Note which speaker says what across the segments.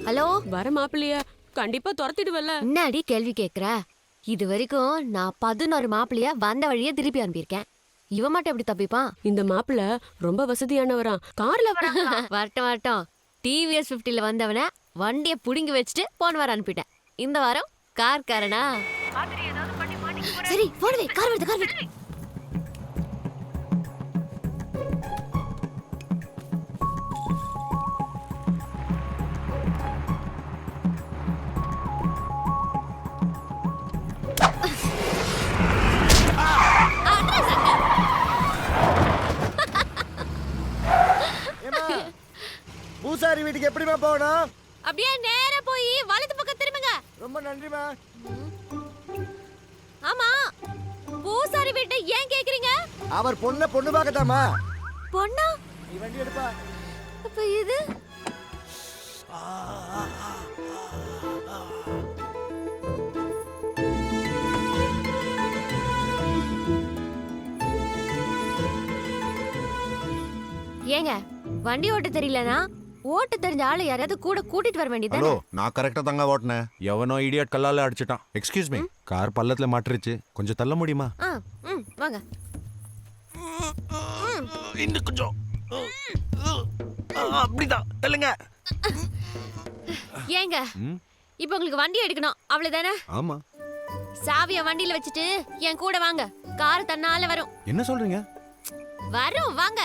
Speaker 1: Hello,
Speaker 2: வர மாப்பிள்ளைய கண்டிப்பா துரத்திடுவல்ல.
Speaker 1: என்னடி கேள்வி கேக்குற? இது வரைக்கும் நான் 11 மாப்பிள்ளைய வந்த வழியே திருப்பி அனுப்பியிருக்கேன். இவன் மட்டும் எப்படி தப்பிப்பான்?
Speaker 2: இந்த மாப்பிள்ள ரொம்ப வசதியானவரா, கார்ல
Speaker 1: வரட்டும் வரட்டும். டிவிஎஸ் 50ல வந்தவன வண்டியை புடுங்கி வச்சுட்டு போன வாரம் அனுப்பிட்டேன். இந்த வாரம் கார்காரனா? சரி போன் வை. கார் வருது, கார் வருது.
Speaker 3: பூசாரி வீட்டுக்கு எப்படிமா போகணும்?
Speaker 1: அப்படியே நேரா போய் வலது பக்கம் திரும்புங்க.
Speaker 3: ரொம்ப நன்றிமா.
Speaker 1: ஆமா, பூசாரி வீட்டை ஏன் கேக்குறீங்க?
Speaker 3: அவர் பொண்ணு பார்க்கதாமா.
Speaker 1: பொண்ணா?
Speaker 3: நீ வண்டி எடுப்பா.
Speaker 1: அப்ப இது ஏங்க, வண்டி ஓட்ட தெரியலனா ஓட்ட தெரிஞ்ச ஆளு யாராவது கூட கூட்டிட்டு வர வேண்டியதானே?
Speaker 4: ஹலோ, நான் கரெக்டா தாங்க ஓட்டினேன். எவனோ இடியட் கல்லால அடிச்சிட்டான். எக்ஸ்கியூஸ் மீ, கார் பள்ளத்துல மாட்டிருச்சு, கொஞ்சம் தள்ள முடியுமா?
Speaker 1: வாங்க.
Speaker 4: இன்னும் கொஞ்சம் அப்படிதான் தள்ளுங்க.
Speaker 1: ஏங்க, இப்போ உங்களுக்கு வண்டி எடுக்கணும் அவ்வளவுதானே?
Speaker 4: ஆமா.
Speaker 1: சாவிய வண்டியில வச்சுட்டு என் கூட வாங்க. கார் தன்னால வரும்.
Speaker 4: என்ன சொல்றீங்க?
Speaker 1: வரும், வாங்க.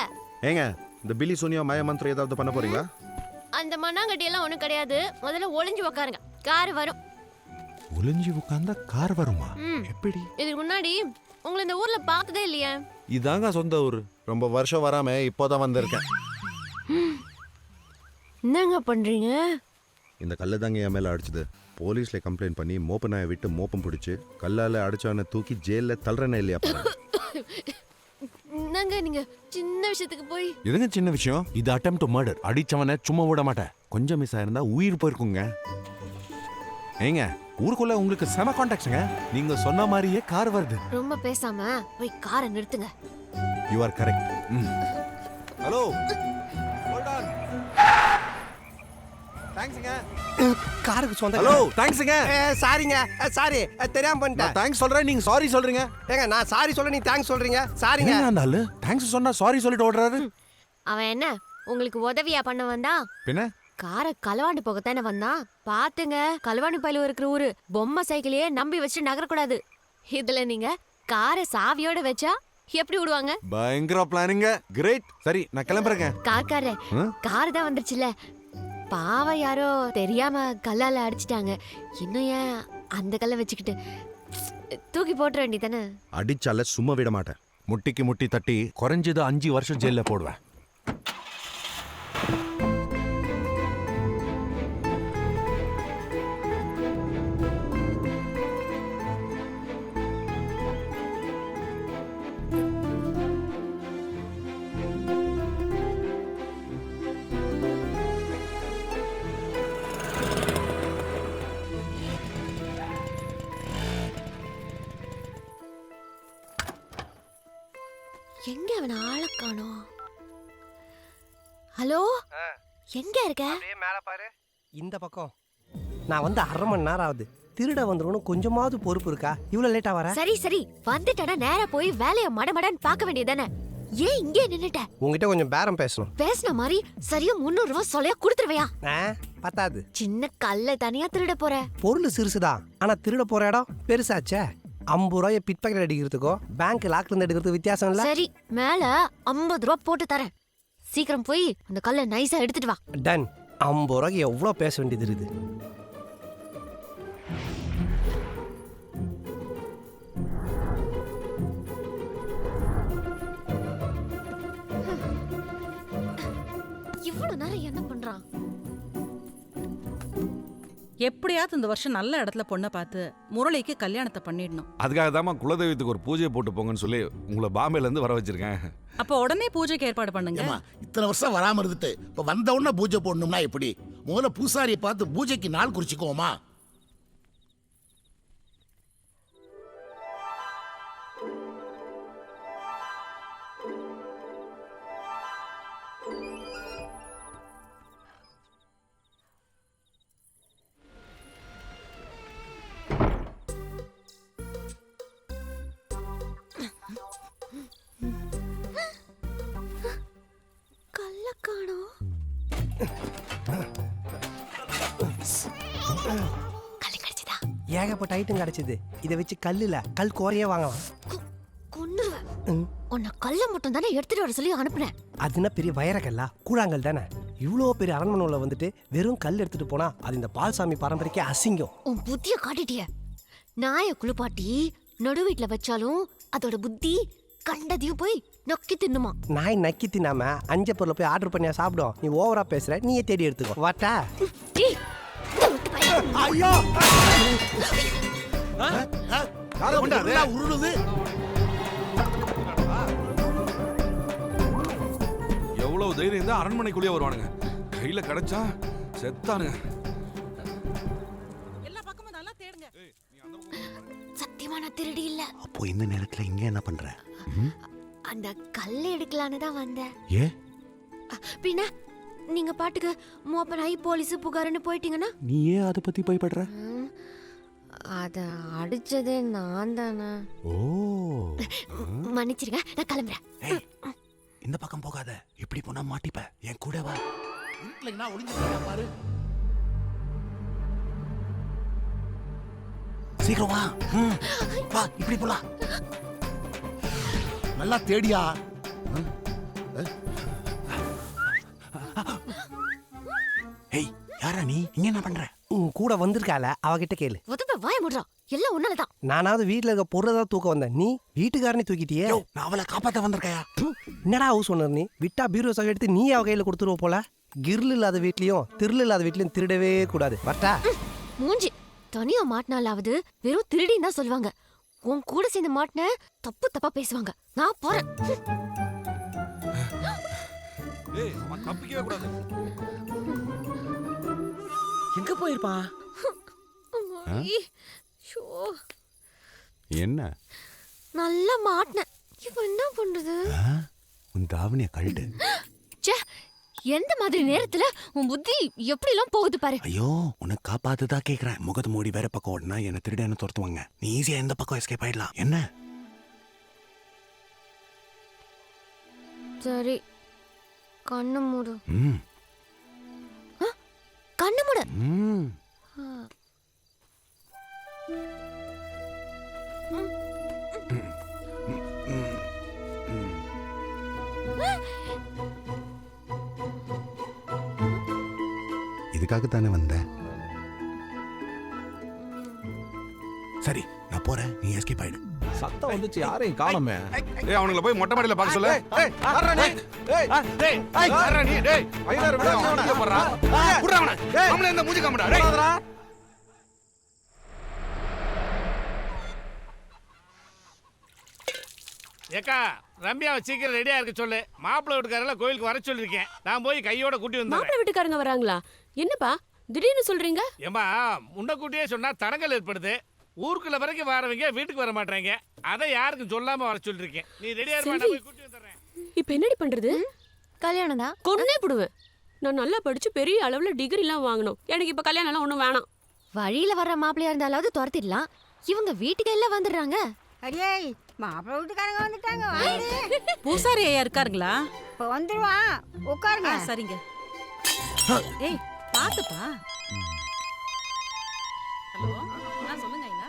Speaker 4: ஏங்க, இந்த பில்லி சோனியா மாய மந்திரம் ஏதாவது பண்ண போறீங்களா?
Speaker 1: அந்த மண்ணாங்கட்டி எல்லாம் ஒண்ணும் கிடையாது. முதல்ல ஒளிஞ்சு உட்காருங்க, கார் வரும்.
Speaker 4: ஒளிஞ்சு உட்கார்ந்தா கார் வருமா? எப்படி?
Speaker 1: இதுக்கு முன்னாடி உங்களை இந்த ஊர்ல பார்த்ததே இல்லையே.
Speaker 4: இதாங்க சொந்த ஊரு. ரொம்ப வருஷம் வராம இப்போதான் வந்திருக்கேன்.
Speaker 1: என்னங்க பண்றீங்க?
Speaker 4: இந்த கல்லு தாங்க என் மேல அடிச்சது. போலீஸ்ல கம்ப்ளைண்ட் பண்ணி மோப்ப நாயை விட்டு மோப்பம் பிடிச்சு கல்லால அடிச்சவனை தூக்கி ஜெயில தள்ளுறேன்னு இல்லையா?
Speaker 1: என்னங்க நீங்க சின்ன விஷயத்துக்கு போய்.
Speaker 4: எதுங்க சின்ன விஷயம்? இது அட்டெம்ப்ட் டு மர்டர். அடிச்சவனை சும்மா விட மாட்டேன். கொஞ்சம் மிஸ் ஆயிருந்தா உயிர் போயிருக்குங்க. ஏங்க, ஊருக்குள்ள உங்களுக்கு செம கான்டாக்ட்ங்க. நீங்க சொன்ன மாதிரியே கார் வருது.
Speaker 1: ரொம்ப பேசாம போய் காரை நிறுத்துங்க.
Speaker 4: You are correct. Hello, hold on. தேங்க்ஸ்ங்க.
Speaker 3: காருக்கு சொந்த.
Speaker 4: ஹலோ, தேங்க்ஸ்ங்க.
Speaker 3: சாரிங்க, சாரி, தெரியாம பண்ணிட்டேன்.
Speaker 4: தேங்க்ஸ் சொல்றேன், நீங்க சாரி சொல்றீங்க.
Speaker 3: ஏங்க, நான் சாரி சொல்ல நீ தேங்க்ஸ் சொல்றீங்க. சாரிங்க.
Speaker 4: அந்த ஆளு தேங்க்ஸ் சொன்னா சாரி சொல்லிட்டு ஓடுறாரு.
Speaker 1: அவன் என்ன உங்களுக்கு உதவியா பண்ண வந்தான்?
Speaker 4: பின்ன
Speaker 1: காரை களவாண்டு போகத்தானே வந்தான். பாத்துங்க, களவாண்டு பயில இருக்கிற ஊரு. பொம்மை சைக்கிளையே நம்பி வச்சு நகரக்கூடாது. இதுல நீங்க காரை சாவியோட வச்சா எப்படி விடுவாங்க?
Speaker 4: பயங்கர பிளானிங்க. கிரேட். சரி, நான் கிளம்புறேங்க.
Speaker 1: கார்காரே, கார் தான் வந்துருச்சுல. பாவம், யாரோ தெரியாம கல்லால அடிச்சிட்டாங்க. இன்னும் ஏன் அந்த கல்லை வச்சுக்கிட்டு தூக்கி போட்டுற வேண்டியதானே?
Speaker 4: அடிச்சால சும்மா விட மாட்டேன். முட்டிக்கு முட்டி தட்டி குறைஞ்சது 5 வருஷம் ஜெயில போடுவேன்.
Speaker 1: எங்க அவன ஆள காணோம்? ஹலோ, எங்க இருக்க?
Speaker 3: அப்படியே மேல பாரு. இந்த பக்கம். நான் வந்து 1/2 மணி நேரம் ஆகுது. திருட வந்துருன்னு கொஞ்சமாவது பொறுப்பு இருக்கா? இவ்வளவு லேட்டா வர?
Speaker 1: சரி சரி, வந்துட்டடா. நேரா போய் வேலைய மடமடன்னு பார்க்க வேண்டியதானே? ஏன் இங்கே நின்னுட்ட?
Speaker 3: உங்ககிட்ட கொஞ்சம் பேரம் பேசணும்.
Speaker 1: பேசின மாதிரி சரியா 300 ரூபாய் சொல்லையா கொடுத்துருவையா?
Speaker 3: பத்தாது.
Speaker 1: சின்ன கல்ல தனியா திருட போற?
Speaker 3: பொருள் சிறுசுதான், ஆனா திருட போற இடம் பெருசாச்சே. 50 ரூபாய பிட் பாக்கெட் அடிக்கிறதுக்கோ பேங்க் லாக்ல இருந்து எடுக்கிறதுக்கு வித்தியாசம் இல்ல?
Speaker 1: சரி, மேல 50 ரூபாய் போட்டு தரேன். சீக்கிரம் போய் அந்த கல்லை நைஸா எடுத்துட்டு வா.
Speaker 3: டன். 50 ரூபாய்க்கு எவ்வளவு பேச வேண்டியது இருக்குது.
Speaker 1: இவ்வளவு நேரம் என்ன பண்றான்?
Speaker 5: எப்படியாவது இந்த வருஷம் நல்ல இடத்துல பொண்ணை பார்த்து முரளிக்கு கல்யாணத்தை பண்ணிடணும்.
Speaker 6: அதுக்காக தான் குலதெய்வத்துக்கு ஒரு பூஜையை போட்டு போங்கன்னு சொல்லி உங்களை பாம்பேல இருந்து வர வச்சிருக்கேன்.
Speaker 5: அப்போ உடனே பூஜைக்கு ஏற்பாடு பண்ணுங்க.
Speaker 7: இத்தனை வருஷம் வராம இருந்துட்டு இப்ப வந்த உடனே பூஜை போடணும்னா எப்படி? முதல்ல பூசாரியை பார்த்து பூஜைக்கு நாள் குறிச்சுக்கோமா?
Speaker 1: கல்லு கிடைச்சதா?
Speaker 3: ஏகப்பட்ட ஐட்டம் கிடைச்சது. இதை வச்சு கல்லுல கல் கோரையே வாங்கலாம்.
Speaker 1: கொன்னுருவேன்.
Speaker 3: ம்.
Speaker 1: உன்னை கல்ல மட்டும் தானே எடுத்துட்டு வர சொல்லி அனுப்புனேன்.
Speaker 3: அதுனா பெரிய வைரக்கல்லா, கூழாங்கல் தானே. இவ்வளோ பெரிய அரண்மனையில் வந்துட்டு வெறும் கல் எடுத்துட்டு போனா அது இந்த பால்சாமி பாரம்பரியக்கே அசிங்கம்.
Speaker 1: உன் புத்திய காட்டிட்டிய. நாயை குளிப்பாட்டி நடு வீட்டுல வச்சாலும் அதோட புத்தி கண்டதையும் போய் நொக்கி தின்னுமா.
Speaker 3: நாய் நக்கி தின்னாம அஞ்ச பொருளை போய் ஆர்டர் பண்ணியா சாப்பிடும். நீ ஓவரா பேசுற, நீயே தேடி எடுத்துக்கோ. வாட்டா.
Speaker 1: டேய், இதை விட்டு போய்.
Speaker 3: ஐயோ
Speaker 7: உருளுது.
Speaker 6: எவ்வளவு தைரியம் தான் அரண்மனைக்குள்ளேயே வருவானுங்க. கையில கிடைச்சா செத்தானுங்க.
Speaker 5: எல்லா பக்கமும் நல்லா தேடுங்க.
Speaker 1: சத்தியமா நான் திருடி இல்ல.
Speaker 4: அப்போ இந்த நேரத்துல இங்க என்ன பண்ற?
Speaker 1: அந்த கல்ல எடுக்கலான்னு தான் வந்தேன்.
Speaker 4: ஏ
Speaker 1: பின்ன நீங்க பாட்டுக்கு மோப்பன் ஆகி போலீஸ் புகாருன்னு போயிட்டீங்கன்னா
Speaker 4: நீ ஏன் அதை பத்தி பயப்படுற?
Speaker 1: அத அடிச்சதே நான் தானே.
Speaker 4: ஓ
Speaker 1: மன்னிச்சிருங்க, நான் கிளம்புறேன்.
Speaker 4: இந்த பக்கம் போகாத, இப்படி போனா மாட்டிப்ப. என் கூட வா.
Speaker 7: வீட்டுல ஒளிஞ்சு பாரு.
Speaker 4: சீக்கிரம் வா. வா, இப்படி போலாம்.
Speaker 7: நல்லா தேடியா.
Speaker 4: ஏய், யாரா நீ? இங்க என்ன பண்ற?
Speaker 3: உன் கூட வந்திருக்கால, அவகிட்ட கேளு.
Speaker 1: உதப்ப வாய முடுறா. எல்லாம் ஒன்னாலதான்.
Speaker 3: நானாவது வீட்டுல இருக்க பொருளை தான் தூக்க வந்தேன். நீ வீட்டுக்காரனே தூக்கிட்டியே.
Speaker 4: நான் அவளை காப்பாத்த வந்திருக்கையா?
Speaker 3: என்னடா ஹவுஸ் ஓனர் நீ? விட்டா பீரோ சக எடுத்து நீ அவ கையில கொடுத்துருவ போல. கிர்ல் இல்லாத வீட்லயும் திருள் இல்லாத வீட்லயும் திருடவே கூடாது. வரட்டா?
Speaker 1: மூஞ்சி தனியா மாட்டினாலாவது வெறும் திருடின்னு தான் சொல்லுவாங்க. உன் கூட சேர்ந்து மாட்டின தப்பு தப்பா பேசுவாங்க. நான் போறேன்.
Speaker 6: ஏய், அவன் தப்பிக்கவே கூடாது.
Speaker 2: எங்க போயிருப்பான்?
Speaker 1: ஷோ,
Speaker 4: என்ன?
Speaker 1: நல்லா மாட்டினேன். இப்ப என்ன பண்றது?
Speaker 4: உன் தாவணிய கழட்டு.
Speaker 1: ச்சே, எந்த மாதிரி நேரத்துல உன் புத்தி எப்படி எல்லாம் போகுது பாரு.
Speaker 4: ஐயோ, உனக்கு காப்பாத்துதான் கேக்குறேன். முகத்து மூடி வேற பக்கம் ஓடுனா என்ன திருடன்னு துரத்துவாங்க. நீ ஈஸியா எந்த பக்கம் எஸ்கேப் ஆயிடலாம். என்ன?
Speaker 1: சரி, கண்ணு மூடு.
Speaker 4: ம்
Speaker 1: கண்ணு மூடு.
Speaker 4: ம் இதுக்காகத்தானே வந்தேன். சரி, நான் போறேன். நீ எஸ்கேப் ஆயிடு.
Speaker 6: சத்தம் வந்துச்சு, யாரையும் காணோமே. ஏய், அவனுங்கள போய் மொட்டை மாடியில பார்க்க சொல்லு. ஏய், யாரா நீ? ஏய், டேய், யாரா நீ? டேய், ஐயாரு விடு, அவன அடிக்க போறா. புடுடா அவன. அவன இந்த மூஞ்சி காமடா. டேய்.
Speaker 8: ஏக்கா, ரம்யாவை சீக்கிரம் ரெடியா இருக்க சொல்லு. மாப்பிள்ளை வீட்டுக்காரங்கள கோயிலுக்கு வர சொல்லிருக்கேன். நான் போய் கையோட கூட்டி வந்துடுறேன்.
Speaker 2: மாப்பிள்ளை வீட்டுக்காரங்க வராங்களா? என்னப்பா திடீர்னு சொல்றீங்க?
Speaker 8: ஏமா, முன்னக்கூட்டியே சொன்னா தடங்கல் ஏற்படுது. ஊருக்குள்ள வரைக்கும் வரவங்க வீட்டுக்கு வர மாட்டாங்க. அதை யாருக்கும் சொல்லாம வர சொல்லிருக்கேன். நீ ரெடியா இருப்பா, நான் போய் கூட்டி வந்துடுறேன்.
Speaker 2: இப்ப என்னடி பண்றது?
Speaker 1: கல்யாணம் தான்.
Speaker 2: கொன்னே போடுவேன். நான் நல்லா படிச்சு பெரிய அளவுல டிகிரி எல்லாம் வாங்கணும். எனக்கு இப்ப கல்யாணம் எல்லாம் ஒண்ணும் வேணாம்.
Speaker 1: வழியில வர்ற மாப்பிள்ளையா இருந்தாலாவது துரத்திடலாம். இவங்க வீட்டுக்கு எல்லாம் வந்துடுறாங்க.
Speaker 9: அடியே, மாப்பிள்ளை வீட்டுக்காரங்க வந்துட்டாங்க. வாங்க.
Speaker 5: பூசாரி ஐயா இருக்காருங்களா?
Speaker 9: இப்போ வந்துருவான். உட்காருங்க.
Speaker 5: சரிங்க. ஏய், பாத்துப்பா. ஹலோ, சொல்லுங்க ஐயா.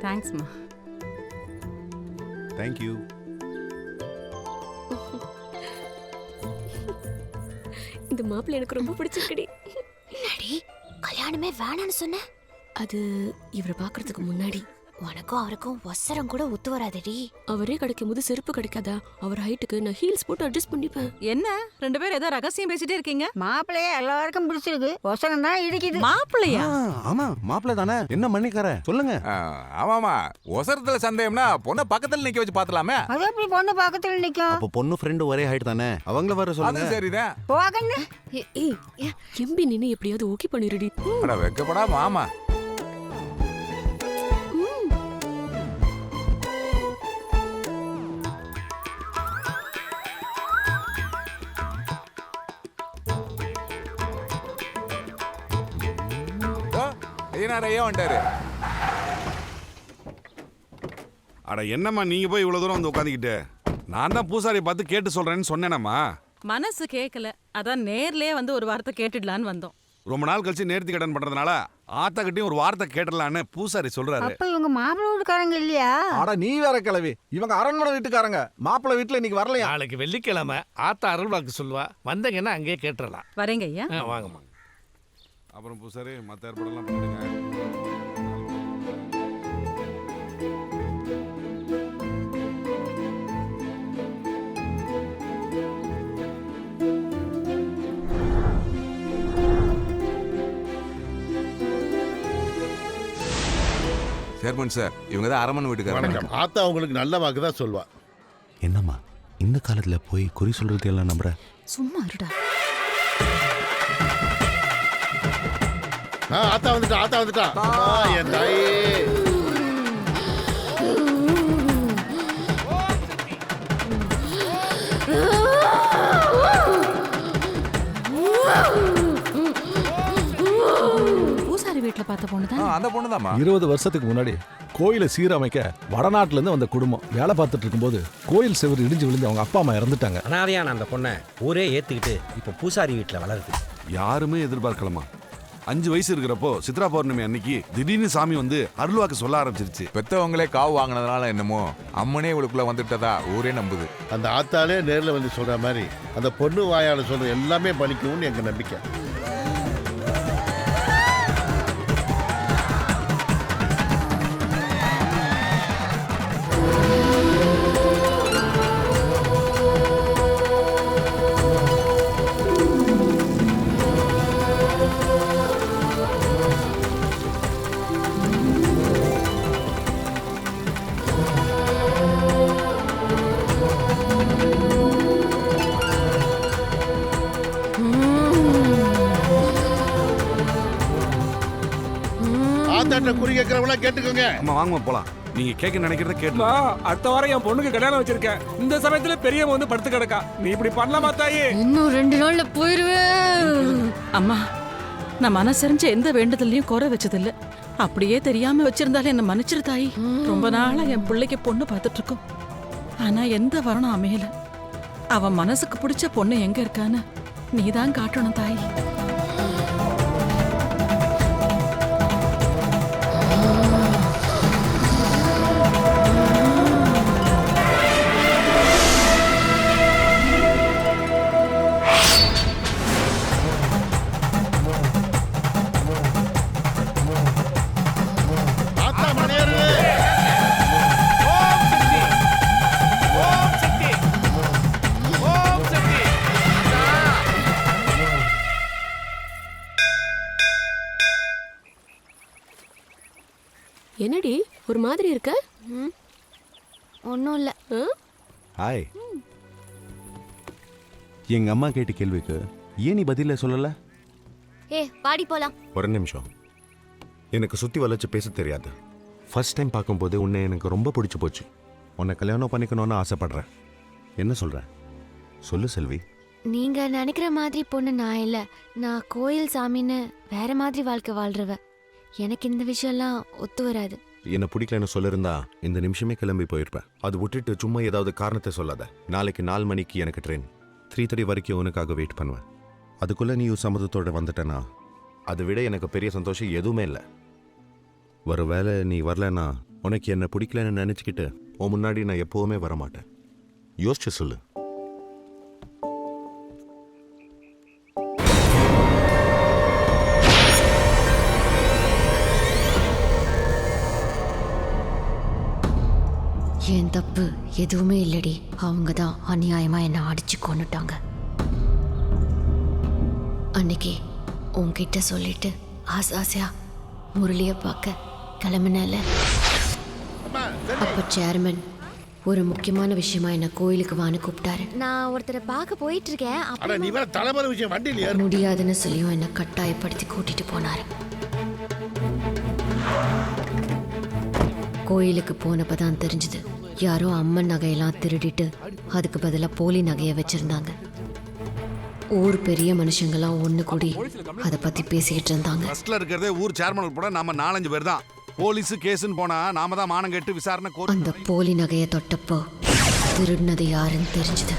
Speaker 5: தேங்க்ஸ்மா.
Speaker 4: Thank you.
Speaker 2: இந்த மாப்பிள்ளை எனக்கு ரொம்ப பிடிச்சிருக்குடி.
Speaker 1: என்னடி கல்யாணமே வேணான்னு சொன்ன?
Speaker 2: அது இவரை பாக்குறதுக்கு முன்னாடி
Speaker 1: உனக்கும் அவருக்கும் ஒசரம் கூட ஒத்து வராதடி.
Speaker 2: அவரே கிடைக்கும் போது செருப்பு கிடைக்காதா? அவர் ஹைட்டுக்கு நான் ஹீல்ஸ் போட்டு அட்ஜஸ்ட் பண்ணிப்பேன்.
Speaker 5: என்ன 2 பேரும் ஏதோ ரகசியம் பேசிட்டே இருக்கீங்க?
Speaker 9: மாப்பிள்ளையே எல்லாருக்கும் பிடிச்சிருக்கு, ஒசரம் தான் இடிக்குது.
Speaker 5: மாப்பிள்ளையா?
Speaker 4: ஆமா மாப்பிள்ள தானே, என்ன மன்னிக்கார சொல்லுங்க.
Speaker 6: ஆமாமா, ஒசரத்துல சந்தேகம்னா பொண்ணை பக்கத்துல நிக்க வச்சு பாத்தலாமே.
Speaker 9: அது எப்படி பொண்ணு பக்கத்துல நிக்கும்?
Speaker 4: அப்ப பொண்ணு ஃப்ரெண்டு ஒரே ஹைட் தானே, அவங்கள வர
Speaker 6: அது
Speaker 4: சொல்லுங்க.
Speaker 6: சரிதான்.
Speaker 9: போகன்னு
Speaker 2: எம்பி நின்னு எப்படியாவது ஓகே பண்ணிருடி.
Speaker 6: அட வெக்கப்படா மாமா. ஐயனாரையே வந்துட்டாரு. அட என்னம்மா நீங்க போய் இவ்வளவு தூரம் வந்து உட்காந்துக்கிட்டு? நான் தான் பூசாரி பார்த்து கேட்டு சொல்றேன்னு சொன்னேனம்மா.
Speaker 5: மனசு கேட்கல, அதான் நேர்லயே வந்து ஒரு வார்த்தை கேட்டுடலான்னு வந்தோம்.
Speaker 6: ரொம்ப நாள் கழிச்சு நேர்த்தி கடன் பண்றதுனால ஆத்தாக்கிட்டையும் ஒரு வார்த்தை கேட்டலான்னு பூசாரி சொல்றாரு.
Speaker 9: அப்ப இவங்க மாப்பிள்ளை வீட்டுக்காரங்க இல்லையா?
Speaker 10: அட நீ வேற கிளவி, இவங்க அரண்மனை வீட்டுக்காரங்க. மாப்பிள்ளை வீட்டுல இன்னைக்கு வரலையா?
Speaker 8: நாளைக்கு வெள்ளிக்கிழமை ஆத்தா அருள்வாக்கு சொல்லுவா, வந்தீங்கன்னா அங்கேயே கேட்டுறலாம்.
Speaker 5: வரேங்க ஐயா.
Speaker 8: வாங்கம்மா.
Speaker 6: அப்புறம் பூசாரி மற்ற ஏற்பாடெல்லாம் பண்ணிடுங்க. சேர்மன் சார், இவங்க தான் அரண்மனை வீட்டுக்காரங்க.
Speaker 7: ஆத்தா உங்களுக்கு நல்ல வாக்கு தான் சொல்வா.
Speaker 4: என்னம்மா இந்த காலத்துல போய் குறி சொல்றது எல்லாம் நம்புற?
Speaker 5: சும்மா இருடா.
Speaker 7: ஆத்தா வந்துட்டா, ஆத்தா வந்துட்டா. என் தாயே.
Speaker 5: பூசாரி வீட்டுல பார்த்த பொண்ணுதான்.
Speaker 6: அந்த பொண்ணுதாம்மா.
Speaker 10: 20 வருஷத்துக்கு முன்னாடி கோயிலை சீரமைக்க வடநாட்டுல இருந்து வந்த குடும்பம் வேலை பார்த்துட்டு இருக்கும்போது கோயில் செவர் இடிஞ்சு விழுந்து அவங்க அப்பா அம்மா இறந்துட்டாங்க.
Speaker 11: அனாதையான அந்த பொண்ணை ஊரே ஏத்துக்கிட்டு இப்ப பூசாரி வீட்டுல வளருது.
Speaker 6: யாருமே எதிர்பார்க்கலாமா? 5 வயசு இருக்கிறப்போ சித்ரா பௌர்ணமி அன்னைக்கு திடீர்னு சாமி வந்து அருள்வாக்கு சொல்ல ஆரம்பிச்சிருச்சு. பெத்தவங்களே காவு வாங்கினதுனால என்னமோ அம்மனே இவளுக்குள்ள வந்துட்டதா ஊரே நம்புது.
Speaker 7: அந்த ஆத்தாலே நேர்ல வந்து சொல்ற மாதிரி அந்த பொண்ணு வாயால சொல்ற எல்லாமே பலிக்கும்னு எங்க நம்பிக்கை. ஆத்தாட்ட குறி கேட்கறவங்களா கேட்டுக்கோங்க.
Speaker 6: அம்மா வாங்கம்மா போலாம். நீங்க கேட்க நினைக்கிறத கேட்டு.
Speaker 8: அடுத்த வாரம் என் பொண்ணுக்கு கல்யாணம் வச்சிருக்கேன். இந்த சமயத்துல பெரியவங்க வந்து படுத்து கிடக்கா. நீ இப்படி பண்ணலாமா தாயே?
Speaker 1: இன்னும் 2 நாள்ல போயிருவேன்.
Speaker 5: அம்மா, நான் மனசறிஞ்ச எந்த வேண்டுதலையும் குறை வச்சதில்ல. அப்படியே தெரியாம வச்சிருந்தாலும் என்ன மன்னிச்சிரு தாயி. ரொம்ப நாளா என் பிள்ளைக்கு பொண்ணு பார்த்துட்டு இருக்கோம். ஆனா எந்த வரணும் அமையல. அவன் மனசுக்கு பிடிச்ச பொண்ணு எங்க இருக்கான்னு நீதான் காட்டணும் தாயி.
Speaker 2: என்னடி ஒரு மாதிரி இருக்க?
Speaker 1: ஒன்றும் இல்லை.
Speaker 4: ஹாய். எங்க அம்மா கேட்ட கேள்விக்கு ஏன் நீ பதில சொல்லல?
Speaker 1: பாடி போலாம்.
Speaker 4: ஒரு நிமிஷம். எனக்கு சுத்தி வளைச்சு பேச தெரியாது. ஃபர்ஸ்ட் டைம் பார்க்கும்போது உன்னை எனக்கு ரொம்ப பிடிச்சு போச்சு. உன்னை கல்யாணம் பண்ணிக்கணும்னு ஆசைப்படுறேன். என்ன சொல்ற? சொல்லு செல்வி.
Speaker 1: நீங்க நினைக்கிற மாதிரி பொண்ணு நான் இல்லை. நான் கோயில் சாமின்னு வேற மாதிரி வாழ்க்கை வாழ்றவ. எனக்கு இந்த விஷயம்லாம் ஒத்து வராது.
Speaker 4: என்ன பிடிக்கலன்னு சொல்லிருந்தா இந்த நிமிஷமே கிளம்பி போயிருப்பேன். அது விட்டுட்டு சும்மா ஏதாவது காரணத்தை சொல்லாத. நாளைக்கு 4 மணிக்கு எனக்கு ட்ரெயின். 3:30 வரைக்கும் உனக்காக வெயிட் பண்ணுவேன். அதுக்குள்ள நீ சம்மதத்தோட வந்துட்டேன்னா அதை விட எனக்கு பெரிய சந்தோஷம் எதுவுமே இல்லை. ஒரு வேளை நீ வரலன்னா உனக்கு என்ன பிடிக்கலன்னு நினச்சிக்கிட்டு உன் முன்னாடி நான் எப்போவுமே வரமாட்டேன். யோசிச்சு சொல்லு.
Speaker 1: என் தப்பு எதுவுமே இல்லடி. அவங்க தான் அநியாயமா என்னை அடிச்சு கொன்னுட்டாங்க. அன்னைக்கு உன்கிட்ட சொல்லிட்டு ஆசையா முரளிய பார்க்க கிளம்பினால, அப்ப சேர்மன் ஒரு முக்கியமான விஷயமா என்ன கோயிலுக்கு வான்னு கூப்பிட்டாரு. நான் ஒருத்தரை பார்க்க போயிட்டு இருக்கேன்.
Speaker 7: அட நீ வேற தலைமுறை விஷயம் வண்டியில் ஏறு.
Speaker 1: முடியாதுன்னு சொல்லியும் என்ன கட்டாயப்படுத்தி கூட்டிட்டு போனாரு. கோயிலுக்கு போனப்பதான் தெரிஞ்சது, யாரோ அம்மன் நகையெல்லாம் திருடிட்டு அதுக்கு பதிலா போலி நகையை வச்சிருந்தாங்க. ஊர் பெரிய மனுஷங்கெல்லாம் ஒண்ணு கூடி அதை பத்தி பேசிக்கிட்டு இருந்தாங்க.
Speaker 6: ஃபர்ஸ்ட்ல இருக்கிறதே ஊர் சேர்மன் கூட நாம 4-5 பேர் தான். போலீஸ் கேஸ்ன்னு போனா நாம தான் மானம் கெட்டு விசாரணை
Speaker 1: அந்த போலி நகையை தொட்டப்போ திருடினது யாருன்னு தெரிஞ்சது.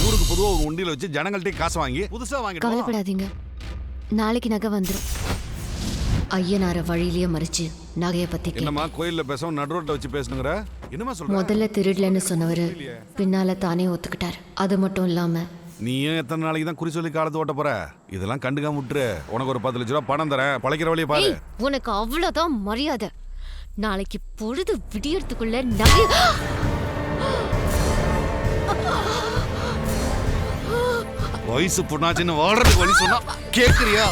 Speaker 6: ஊருக்கு பொதுவாக உண்டியில வச்சு ஜனங்கள்ட்ட காசு வாங்கி புதுசா வாங்கிட்டு
Speaker 1: கவலைப்படாதீங்க, நாளைக்கு நகை வந்துடும். ஐயனார வழியிலேயே மறிச்சு நகைய பத்தி
Speaker 6: என்னமா கோயில்ல பேசவும் நடுரோட்ல வச்சு பேசணுங்கிற? என்னமா சொல்ற?
Speaker 1: முதல்ல திருடலன்னு சொன்னவரு பின்னால தானே ஒத்துக்கிட்டாரு. அது மட்டும் இல்லாம
Speaker 6: நீயும் எத்தனை நாளைக்கு தான் குறி சொல்லி காலத்து ஓட்ட போற? இதெல்லாம் கண்டுக்காம விட்டுரு. உனக்கு ஒரு 10 லட்ச ரூபா பணம் தரேன், பழைக்கிற வழியை பாரு.
Speaker 1: உனக்கு அவ்வளவுதான் மரியாதை. நாளைக்கு பொழுது விடியறதுக்குள்ள நகை
Speaker 6: வயசு பொண்ணாச்சுன்னு வாழ்றதுக்கு வழி சொன்னா கேக்குறியா?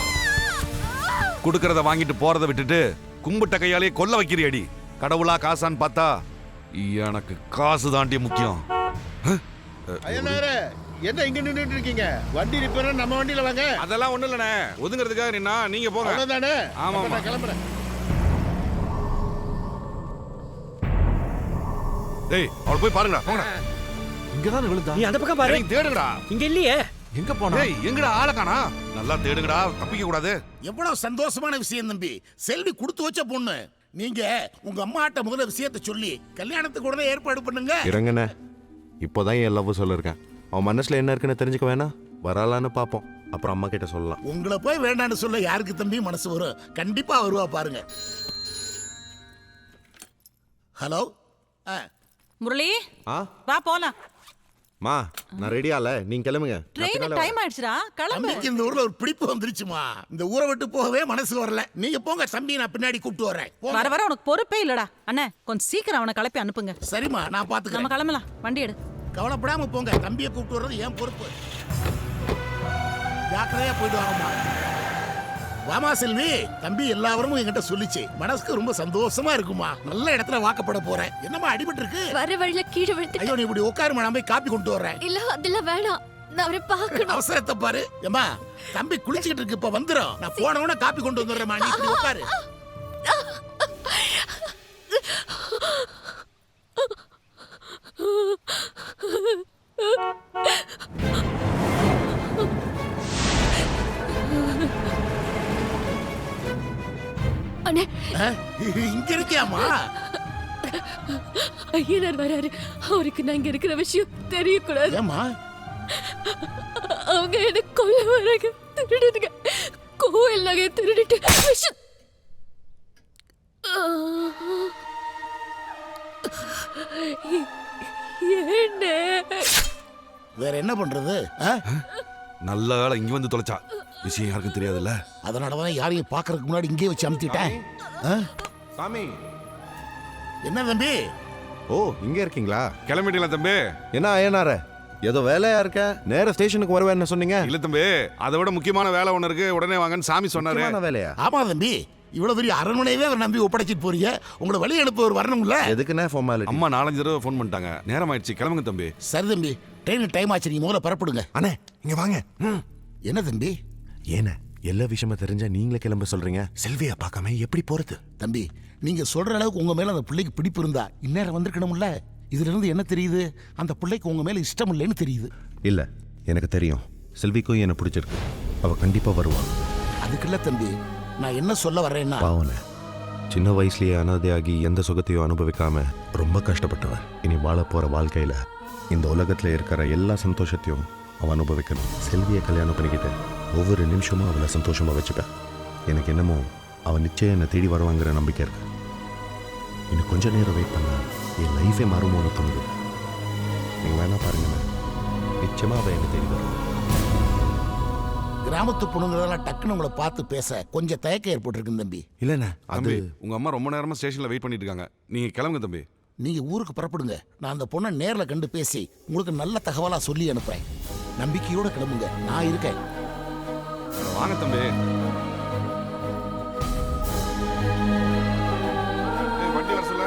Speaker 6: குடுக்கறத வாங்கிட்டு போறத விட்டுட்டு கும்பிட்ட கையாலே கொல்ல வைக்கிறியடி. கடவுளா காசான்னு பார்த்தா எனக்கு காசு தாண்டி முக்கியம்.
Speaker 7: என்ன இங்க நின்னுட்டு இருக்கீங்க? வண்டி ரிப்பேர் நம்ம வண்டியில வாங்க.
Speaker 6: அதெல்லாம் ஒண்ணு இல்லனே, ஒதுங்கிறதுக்காக நின்னா நீங்க போங்க.
Speaker 7: அவ்வளவுதானே?
Speaker 6: ஆமா
Speaker 7: நான் கிளம்புறேன்.
Speaker 6: டேய் அவளை போய் பாருங்கடா, போங்கடா.
Speaker 10: இங்கதான் விழுந்தா.
Speaker 11: நீ அந்த பக்கம் பாரு.
Speaker 6: டேய் தேடுங்கடா.
Speaker 11: இங்க இல்லையே.
Speaker 10: எங்க போனா?
Speaker 6: டேய் எங்கடா ஆளை காணா? நல்லா தேடுங்கடா, தப்பிக்க கூடாது.
Speaker 7: எவ்வளவு சந்தோஷமான விஷயம் தம்பி. செல்வி கொடுத்து வச்ச பொண்ணு. நீங்க உங்க அம்மாட்ட முதல்ல விஷயத்தை சொல்லி கல்யாணத்துக்கு உடனே ஏற்பாடு பண்ணுங்க.
Speaker 4: இறங்கண்ணே, இப்போதான் என் லவ் சொல்லிருக்கேன். அவன் மனசுல என்ன இருக்குன்னு தெரிஞ்சுக்க வேணாம். வராலான்னு பாப்போம், அப்புறம் அம்மா கிட்ட சொல்லலாம்.
Speaker 7: உங்களை போய் வேண்டான்னு சொல்ல யாருக்கு தம்பி மனசு வரும்? கண்டிப்பா வருவா பாருங்க. ஹலோ
Speaker 5: முரளி,
Speaker 4: ஆ
Speaker 5: வா போலாம்.
Speaker 4: மா, நான் ரெடியால, நீங்க கிளம்புங்க.
Speaker 5: ட்ரெயின் டைம் ஆயிடுச்சுடா, கிளம்பு.
Speaker 7: தம்பிக்கு இந்த ஊர்ல ஒரு பிடிப்பு வந்துருச்சுமா. இந்த ஊரை விட்டு போகவே மனசு வரல. நீங்க போங்க தம்பி, நான் பின்னாடி கூப்பிட்டு வரேன்.
Speaker 5: வர வர உனக்கு பொறுப்பே இல்லடா. அண்ணே கொஞ்சம் சீக்கிரம் அவனை கிளப்பி அனுப்புங்க.
Speaker 7: சரிம்மா, நான்
Speaker 5: நம்ம
Speaker 7: பாத்துக்கிறேன்.
Speaker 5: கிளம்பலாம், வண்டி எடு.
Speaker 7: கவலைப்படாம போங்க. தம்பியை கூப்பிட்டு வர்றது என் பொறுப்பு. ஜாக்கிரதையா போயிட்டு வாங்கம்மா. வாமா செல்வி. தம்பி எல்லாரும் என்கிட்ட சொல்லிச்சு. மனசுக்கு ரொம்ப சந்தோஷமா இருக்குமா. நல்ல இடத்துல வாக்கப்பட போறேன். என்னம்மா அடிபட்டு இருக்கு?
Speaker 1: வர வழியில கீழே விழுந்து.
Speaker 7: ஐயோ நீ இப்படி உட்காருமா, நான் போய் காப்பி கொண்டு வரேன்.
Speaker 1: இல்ல அதெல்லாம் வேணாம், நான் அவரை பார்க்கணும்.
Speaker 7: அவசரத்தை பாரு. ஏம்மா தம்பி குளிச்சுக்கிட்டு இருக்கு, இப்ப வந்துரும். நான் போன உடனே காப்பி கொண்டு வந்துடுறேம்மா. நீ இப்படி உட்காரு.
Speaker 1: அண்ணே,
Speaker 7: இங்க இருக்கியாமா?
Speaker 2: ஐயனார் வராரு. அவருக்கு நான் இங்க இருக்கிற விஷயம் தெரியக்கூடாது.
Speaker 7: ஏம்மா?
Speaker 2: அவங்க என்ன கொல்ல வராங்க. திருடுதுங்க. கோயில் நகையை திருடிட்டு என்ன
Speaker 7: வேற என்ன பண்றது?
Speaker 6: நல்ல வேளை இங்க வந்து தொலைச்சா. விஷயம் யாருக்கும் தெரியாதுல்ல.
Speaker 7: அதனாலதான் யாரையும் பாக்குறதுக்கு முன்னாடி இங்கே வச்சு அமுத்திட்டேன்.
Speaker 4: சாமி,
Speaker 7: என்ன தம்பி?
Speaker 4: ஓ இங்க இருக்கீங்களா?
Speaker 6: கிளம்பிட்டீங்களா தம்பி?
Speaker 4: என்ன ஐயனார, ஏதோ வேலையா இருக்க, நேர ஸ்டேஷனுக்கு வருவேன்னு சொன்னீங்க.
Speaker 6: இல்ல தம்பி, அதை விட முக்கியமான வேலை ஒண்ணு இருக்கு, உடனே வாங்கன்னு சாமி சொன்னாரு.
Speaker 4: முக்கியமான வேலையா?
Speaker 7: ஆமா தம்பி, இவ்வளவு பெரிய அரண்மனையவே அவர் நம்பி ஒப்படைச்சிட்டு போறீங்க. உங்களை வழி அனுப்ப ஒரு வரணும்ல.
Speaker 4: எதுக்குண்ணே ஃபார்மாலிட்டி?
Speaker 6: அம்மா 4-5 தடவை ஃபோன் பண்ணிட்டாங்க. நேரம் ஆயிடுச்சு, கிளம்புங்க தம்பி.
Speaker 7: சரி தம்பி, ட்ரெயின் டைம் ஆச்சு. நீங்க முதல்ல பரப்பிடுங்க.
Speaker 4: அண்ணே இங்க வாங்க.
Speaker 7: என்ன தம்பி?
Speaker 4: ஏன எல்லா விஷயமும் தெரிஞ்சா நீங்களே கிளம்ப சொல்றீங்க? செல்வியா பார்க்காம எப்படி போறது?
Speaker 7: தம்பி, நீங்க சொல்ற அளவுக்கு உங்க மேல அந்த பிள்ளைக்கு பிடிப்பு இருந்தா இந்நேரம் வந்திருக்கணும்ல. இதுல இருந்து என்ன தெரியுது? அந்த பிள்ளைக்கு உங்க மேல இஷ்டம் இல்லைன்னு தெரியுது.
Speaker 4: இல்ல, எனக்கு தெரியும். செல்விக்கும் என்ன பிடிச்சிருக்கு. அவ கண்டிப்பா வருவா.
Speaker 7: அதுக்குள்ள தம்பி, நான் என்ன சொல்ல வர்றேன்னா,
Speaker 4: பாவன சின்ன வயசுலயே அனாதையாகி எந்த சுகத்தையும் அனுபவிக்காம ரொம்ப கஷ்டப்பட்டவன். இனி வாழ போற வாழ்க்கையில இந்த உலகத்துல இருக்கிற எல்லா சந்தோஷத்தையும் அவன் அனுபவிக்கணும். செல்வியை கல்யாணம் பண்ணிக்கிட்டு ஒவ்வொரு நிமிஷமும் அவளை சந்தோஷமா வச்சுப்பேன். எனக்கு என்னமோ அவன் நிச்சயம் என்னை தேடி வருவாங்கிற நம்பிக்கை இருக்கு. இன்னும் கொஞ்ச நேரம் வெயிட் பண்ணா என் லைஃபே மாறுமோன்னு தோணுது. நீங்க வேணா பாருங்கண்ணா, நிச்சயமா அவ என்ன தேடி வரும்.
Speaker 7: கிராமத்து பொண்ணுங்களெல்லாம் டக்குன்னு உங்களை பார்த்து பேச கொஞ்சம் தயக்கம் ஏற்பட்டிருக்கு தம்பி.
Speaker 4: இல்லண்ணா, அது
Speaker 6: தம்பி உங்க அம்மா ரொம்ப நேரமா ஸ்டேஷன்ல வெயிட் பண்ணிட்டு இருக்காங்க. நீங்க கிளம்புங்க தம்பி.
Speaker 7: நீங்க ஊருக்கு புறப்படுங்க. நான் அந்த பொண்ணை நேர்ல கண்டு பேசி உங்களுக்கு நல்ல தகவலா சொல்லி அனுப்புறேன். நம்பிக்கையோட கிளம்புங்க, நான் இருக்கேன்.
Speaker 6: வாங்க தம்பி. வண்டி வர சொல்ல.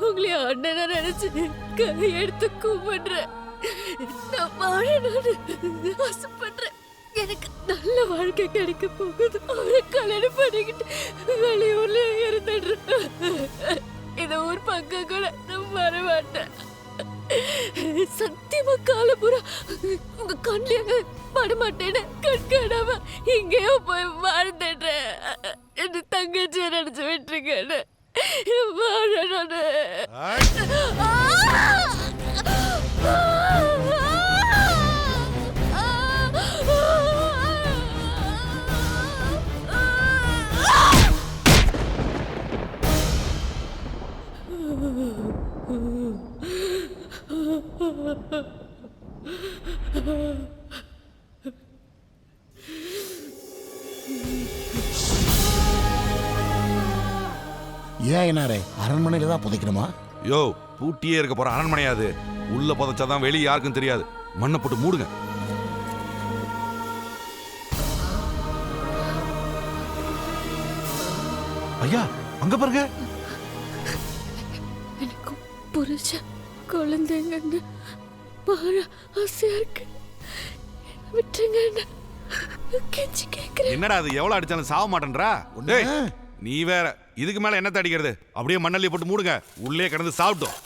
Speaker 2: உங்களை அண்ணனை நினைச்சு கையெடுத்து கும்பிடுறேன். நான் வாழணும்னு ஆசைப்படுறேன். எனக்கு நல்ல வாழ்க்கை கிடைக்க போகுது. அவரை கல்யாணம் பண்ணிக்கிட்டு வெளியூர்ல இருந்துடுறேன். இந்த ஊர் பக்கம் கூட நான் வர மாட்டேன். சத்தியமா காலபுரா உங்க கண்ணில படமாட்டேன்னு கண்காணாம இங்கேயோ போய் வாழ்ந்துடுறேன். என் தங்கச்சியை நினைச்சு விட்டுருக்கேன்னு வாழணும்னு.
Speaker 7: ஏன் என்னாரே அரண்மனையில தான் புதைக்கணுமா?
Speaker 6: யோ, பூட்டியே இருக்க போற அரண்மனையாது. உள்ள புதைச்சாதான் வெளியே யாருக்கும் தெரியாது. மண்ணை போட்டு மூடுங்க.
Speaker 10: ஐயா அங்க பாருங்க.
Speaker 2: எனக்கு புரிச்ச குழந்தைங்கன்னு வாழ ஆசையா இருக்கு. விட்டுருங்க. கெஞ்சி கேட்கிறேன்.
Speaker 6: என்னடா அது, எவ்வளவு அடிச்சாலும் சாவ மாட்டேன்றா? டேய், நீ வேற. இதுக்கு மேல என்னத்த அடிக்கிறது? அப்படியே மண்ணள்ளி போட்டு மூடுங்க. உள்ளே கிடந்து சாப்பிட்டோம்.